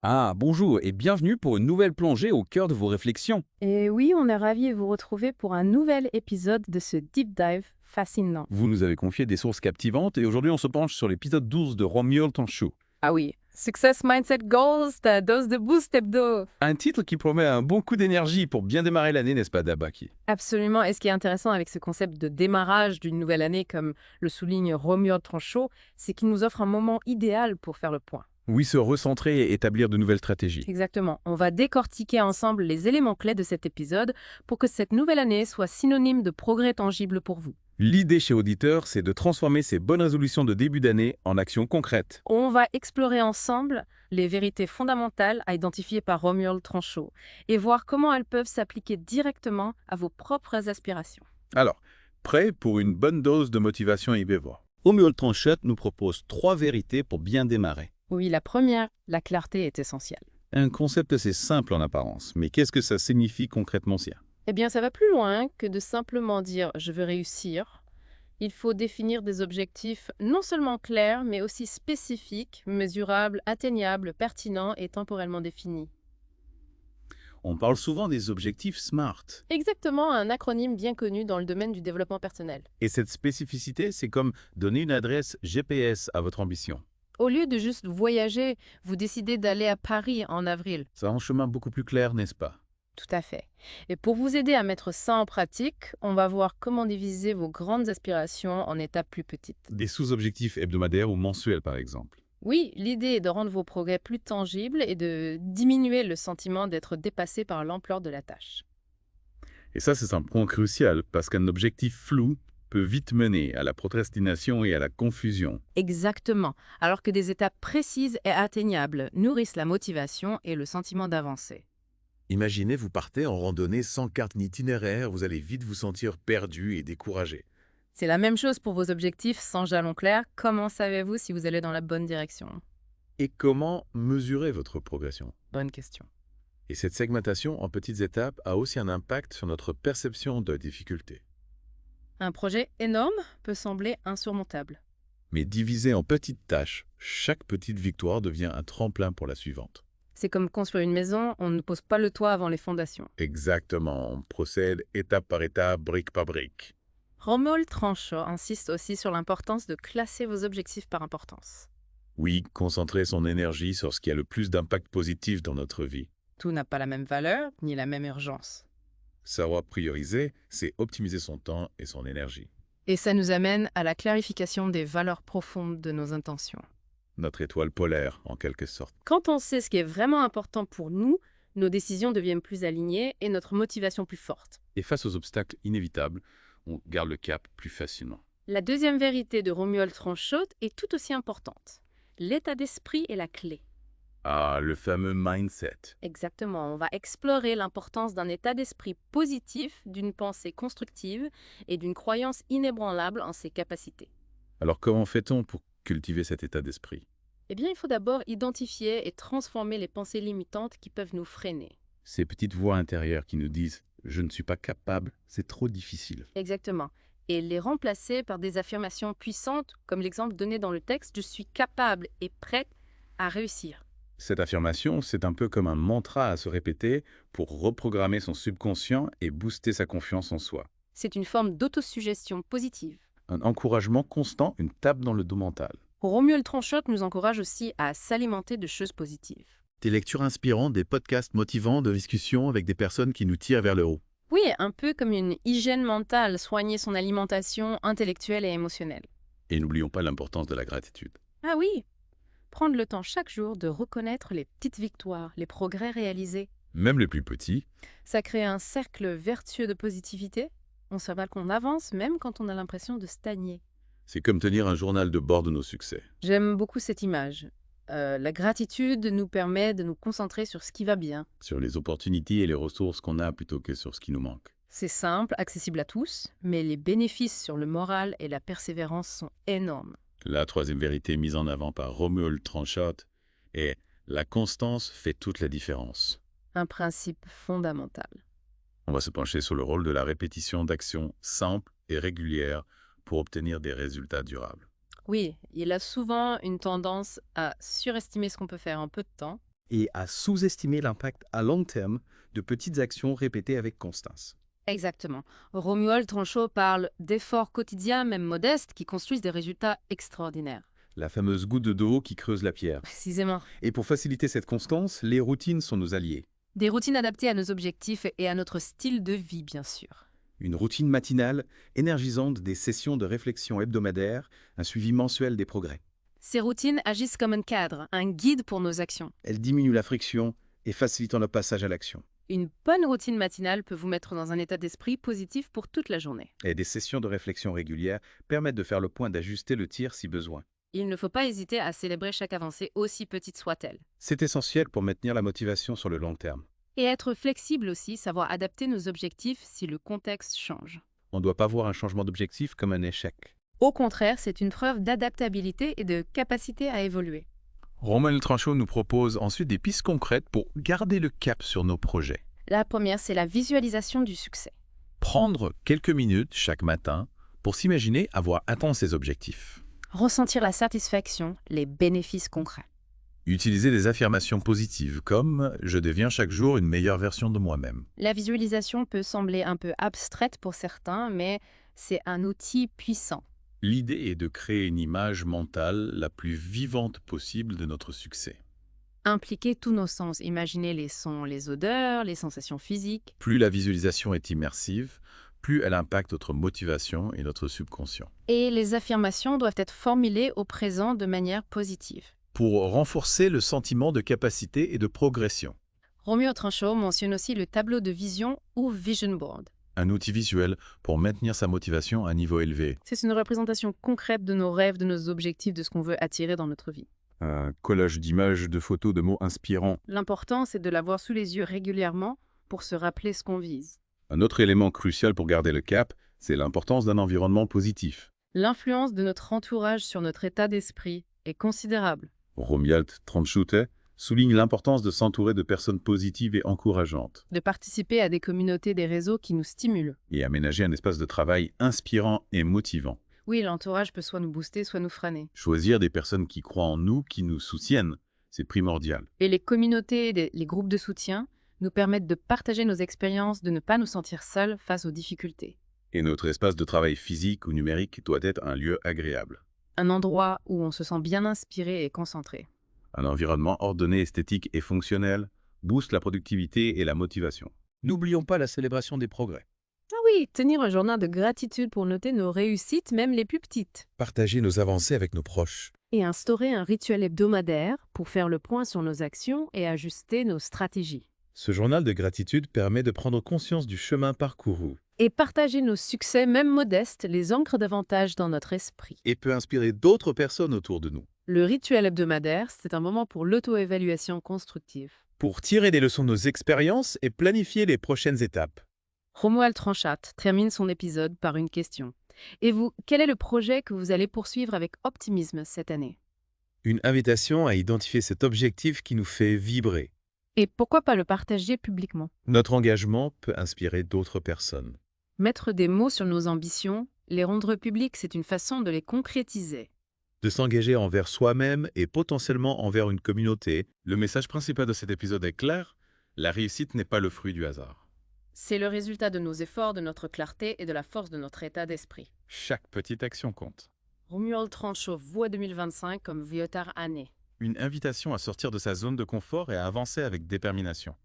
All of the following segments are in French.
Ah, bonjour et bienvenue pour une nouvelle plongée au cœur de vos réflexions. Et oui, on est ravis de vous retrouver pour un nouvel épisode de ce deep dive fascinant. Vous nous avez confié des sources captivantes et aujourd'hui on se penche sur l'épisode 12 de Romuald Tanchot. Ah oui, Success Mindset Goals, ta dose de boost hebdo. Un titre qui promet un bon coup d'énergie pour bien démarrer l'année, n'est-ce pas Dabaki? Absolument. Et ce qui est intéressant avec ce concept de démarrage d'une nouvelle année, comme le souligne Romuald Tranchot, c'est qu'il nous offre un moment idéal pour faire le point. Oui, se recentrer et établir de nouvelles stratégies. Exactement. On va décortiquer ensemble les éléments clés de cet épisode pour que cette nouvelle année soit synonyme de progrès tangible pour vous. L'idée chez Auditeur, c'est de transformer ces bonnes résolutions de début d'année en actions concrètes. On va explorer ensemble les vérités fondamentales à identifier par Romuald Tranchot et voir comment elles peuvent s'appliquer directement à vos propres aspirations. Alors, prêt pour une bonne dose de motivation IBVOA? Romuald Tranchot nous propose 3 vérités pour bien démarrer. Oui, la première, la clarté est essentielle. Un concept assez simple en apparence, mais qu'est-ce que ça signifie concrètement, Sia? Eh bien, ça va plus loin que de simplement dire «je veux réussir». Il faut définir des objectifs non seulement clairs, mais aussi spécifiques, mesurables, atteignables, pertinents et temporellement définis. On parle souvent des objectifs SMART. Exactement un acronyme bien connu dans le domaine du développement personnel. Et cette spécificité, c'est comme donner une adresse GPS à votre ambition. Au lieu de juste voyager, vous décidez d'aller à Paris en avril. Ça rend le chemin beaucoup plus clair, n'est-ce pas? Tout à fait. Et pour vous aider à mettre ça en pratique, on va voir comment diviser vos grandes aspirations en étapes plus petites. Des sous-objectifs hebdomadaires ou mensuels, par exemple. Oui, l'idée est de rendre vos progrès plus tangibles et de diminuer le sentiment d'être dépassé par l'ampleur de la tâche. Et ça, c'est un point crucial, parce qu'un objectif flou peut vite mener à la procrastination et à la confusion. Exactement. Alors que des étapes précises et atteignables nourrissent la motivation et le sentiment d'avancer. Imaginez, vous partez en randonnée sans carte ni itinéraire, vous allez vite vous sentir perdu et découragé. C'est la même chose pour vos objectifs sans jalon clair. Comment savez-vous si vous allez dans la bonne direction? Et comment mesurer votre progression? Bonne question. Et cette segmentation en petites étapes a aussi un impact sur notre perception de difficulté. Un projet énorme peut sembler insurmontable. Mais divisé en petites tâches, chaque petite victoire devient un tremplin pour la suivante. C'est comme construire une maison, on ne pose pas le toit avant les fondations. Exactement, on procède étape par étape, brique par brique. Romuald Tranchot insiste aussi sur l'importance de classer vos objectifs par importance. Oui, concentrer son énergie sur ce qui a le plus d'impact positif dans notre vie. Tout n'a pas la même valeur ni la même urgence. Savoir prioriser, c'est optimiser son temps et son énergie. Et ça nous amène à la clarification des valeurs profondes de nos intentions. Notre étoile polaire, en quelque sorte. Quand on sait ce qui est vraiment important pour nous, nos décisions deviennent plus alignées et notre motivation plus forte. Et face aux obstacles inévitables, on garde le cap plus facilement. La deuxième vérité de Romuald Tranchot est tout aussi importante. L'état d'esprit est la clé. Ah, le fameux mindset. Exactement, on va explorer l'importance d'un état d'esprit positif, d'une pensée constructive et d'une croyance inébranlable en ses capacités. Alors comment fait-on pour cultiver cet état d'esprit? Eh bien, il faut d'abord identifier et transformer les pensées limitantes qui peuvent nous freiner. Ces petites voix intérieures qui nous disent « je ne suis pas capable, c'est trop difficile ». Exactement. Et les remplacer par des affirmations puissantes, comme l'exemple donné dans le texte, je suis capable et prête à réussir. Cette affirmation, c'est un peu comme un mantra à se répéter pour reprogrammer son subconscient et booster sa confiance en soi. C'est une forme d'autosuggestion positive. Un encouragement constant, une tape dans le dos mental. Romuald Tranchot nous encourage aussi à s'alimenter de choses positives. Des lectures inspirantes, des podcasts motivants, de discussions avec des personnes qui nous tirent vers le haut. Oui, un peu comme une hygiène mentale, soigner son alimentation intellectuelle et émotionnelle. Et n'oublions pas l'importance de la gratitude. Ah oui, prendre le temps chaque jour de reconnaître les petites victoires, les progrès réalisés. Même les plus petits. Ça crée un cercle vertueux de positivité. On se rappelle qu'on avance même quand on a l'impression de stagner. C'est comme tenir un journal de bord de nos succès. J'aime beaucoup cette image. La gratitude nous permet de nous concentrer sur ce qui va bien. Sur les opportunités et les ressources qu'on a plutôt que sur ce qui nous manque. C'est simple, accessible à tous, mais les bénéfices sur le moral et la persévérance sont énormes. La troisième vérité mise en avant par Romuald Tranchot est la constance fait toute la différence. Un principe fondamental. On va se pencher sur le rôle de la répétition d'actions simples et régulières pour obtenir des résultats durables. Oui, il a souvent une tendance à surestimer ce qu'on peut faire en peu de temps. et à sous-estimer l'impact à long terme de petites actions répétées avec constance. Exactement. Romuald Tranchot parle d'efforts quotidiens, même modestes, qui construisent des résultats extraordinaires. La fameuse goutte d'eau qui creuse la pierre. Précisément. Et pour faciliter cette constance, les routines sont nos alliés. Des routines adaptées à nos objectifs et à notre style de vie, bien sûr. Une routine matinale, énergisante, des sessions de réflexion hebdomadaires, un suivi mensuel des progrès. Ces routines agissent comme un cadre, un guide pour nos actions. Elles diminuent la friction et facilitent le passage à l'action. Une bonne routine matinale peut vous mettre dans un état d'esprit positif pour toute la journée. Et des sessions de réflexion régulières permettent de faire le point, d'ajuster le tir si besoin. Il ne faut pas hésiter à célébrer chaque avancée, aussi petite soit-elle. C'est essentiel pour maintenir la motivation sur le long terme. Et être flexible aussi, savoir adapter nos objectifs si le contexte change. On ne doit pas voir un changement d'objectif comme un échec. Au contraire, c'est une preuve d'adaptabilité et de capacité à évoluer. Romuald Tranchot nous propose ensuite des pistes concrètes pour garder le cap sur nos projets. La première, c'est la visualisation du succès. Prendre quelques minutes chaque matin pour s'imaginer avoir atteint ses objectifs. Ressentir la satisfaction, les bénéfices concrets. Utiliser des affirmations positives comme « je deviens chaque jour une meilleure version de moi-même ». La visualisation peut sembler un peu abstraite pour certains, mais c'est un outil puissant. L'idée est de créer une image mentale la plus vivante possible de notre succès. Impliquer tous nos sens, imaginer les sons, les odeurs, les sensations physiques. Plus la visualisation est immersive, plus elle impacte notre motivation et notre subconscient. Et les affirmations doivent être formulées au présent de manière positive. Pour renforcer le sentiment de capacité et de progression. Romuald Tranchot mentionne aussi le tableau de vision ou vision board. Un outil visuel pour maintenir sa motivation à un niveau élevé. C'est une représentation concrète de nos rêves, de nos objectifs, de ce qu'on veut attirer dans notre vie. Un collage d'images, de photos, de mots inspirants. L'important, c'est de l'avoir sous les yeux régulièrement pour se rappeler ce qu'on vise. Un autre élément crucial pour garder le cap, c'est l'importance d'un environnement positif. L'influence de notre entourage sur notre état d'esprit est considérable. Romuald Tranchot souligne l'importance de s'entourer de personnes positives et encourageantes. De participer à des communautés, des réseaux qui nous stimulent. Et aménager un espace de travail inspirant et motivant. Oui, l'entourage peut soit nous booster, soit nous freiner. Choisir des personnes qui croient en nous, qui nous soutiennent, c'est primordial. Et les communautés, les groupes de soutien nous permettent de partager nos expériences, de ne pas nous sentir seuls face aux difficultés. Et notre espace de travail physique ou numérique doit être un lieu agréable. Un endroit où on se sent bien inspiré et concentré. Un environnement ordonné, esthétique et fonctionnel booste la productivité et la motivation. N'oublions pas la célébration des progrès. Ah oui, tenir un journal de gratitude pour noter nos réussites, même les plus petites. Partager nos avancées avec nos proches. Et instaurer un rituel hebdomadaire pour faire le point sur nos actions et ajuster nos stratégies. Ce journal de gratitude permet de prendre conscience du chemin parcouru. Et partager nos succès, même modestes, les ancre davantage dans notre esprit. Et peut inspirer d'autres personnes autour de nous. Le rituel hebdomadaire, c'est un moment pour l'auto-évaluation constructive. Pour tirer des leçons de nos expériences et planifier les prochaines étapes. Romuald Tranchot termine son épisode par une question. Et vous, quel est le projet que vous allez poursuivre avec optimisme cette année? Une invitation à identifier cet objectif qui nous fait vibrer. Et pourquoi pas le partager publiquement? Notre engagement peut inspirer d'autres personnes. Mettre des mots sur nos ambitions, les rendre publiques, c'est une façon de les concrétiser. De s'engager envers soi-même et potentiellement envers une communauté. Le message principal de cet épisode est clair, la réussite n'est pas le fruit du hasard. C'est le résultat de nos efforts, de notre clarté et de la force de notre état d'esprit. Chaque petite action compte. Romuald Tranchot voit 2025 comme Viotar année. Une invitation à sortir de sa zone de confort et à avancer avec détermination.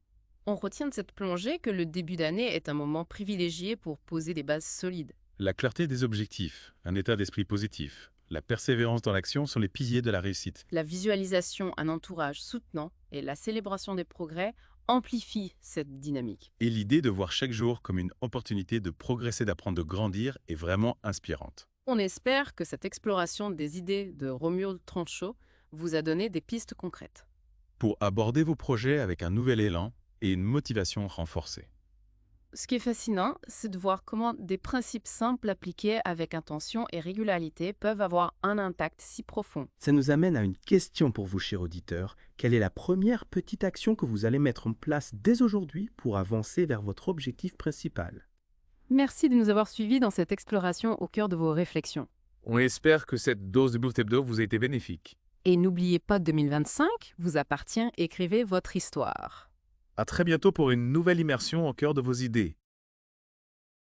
On retient de cette plongée que le début d'année est un moment privilégié pour poser des bases solides. La clarté des objectifs, un état d'esprit positif, la persévérance dans l'action sont les piliers de la réussite. La visualisation, un entourage soutenant et la célébration des progrès amplifient cette dynamique. Et l'idée de voir chaque jour comme une opportunité de progresser, d'apprendre, de grandir est vraiment inspirante. On espère que cette exploration des idées de Romuald Tranchot vous a donné des pistes concrètes. Pour aborder vos projets avec un nouvel élan et une motivation renforcée. Ce qui est fascinant, c'est de voir comment des principes simples appliqués avec intention et régularité peuvent avoir un impact si profond. Ça nous amène à une question pour vous, chers auditeurs. Quelle est la première petite action que vous allez mettre en place dès aujourd'hui pour avancer vers votre objectif principal? Merci de nous avoir suivis dans cette exploration au cœur de vos réflexions. On espère que cette dose de Boost Hebdo vous a été bénéfique. Et n'oubliez pas, 2025 vous appartient, écrivez votre histoire. À très bientôt pour une nouvelle immersion au cœur de vos idées.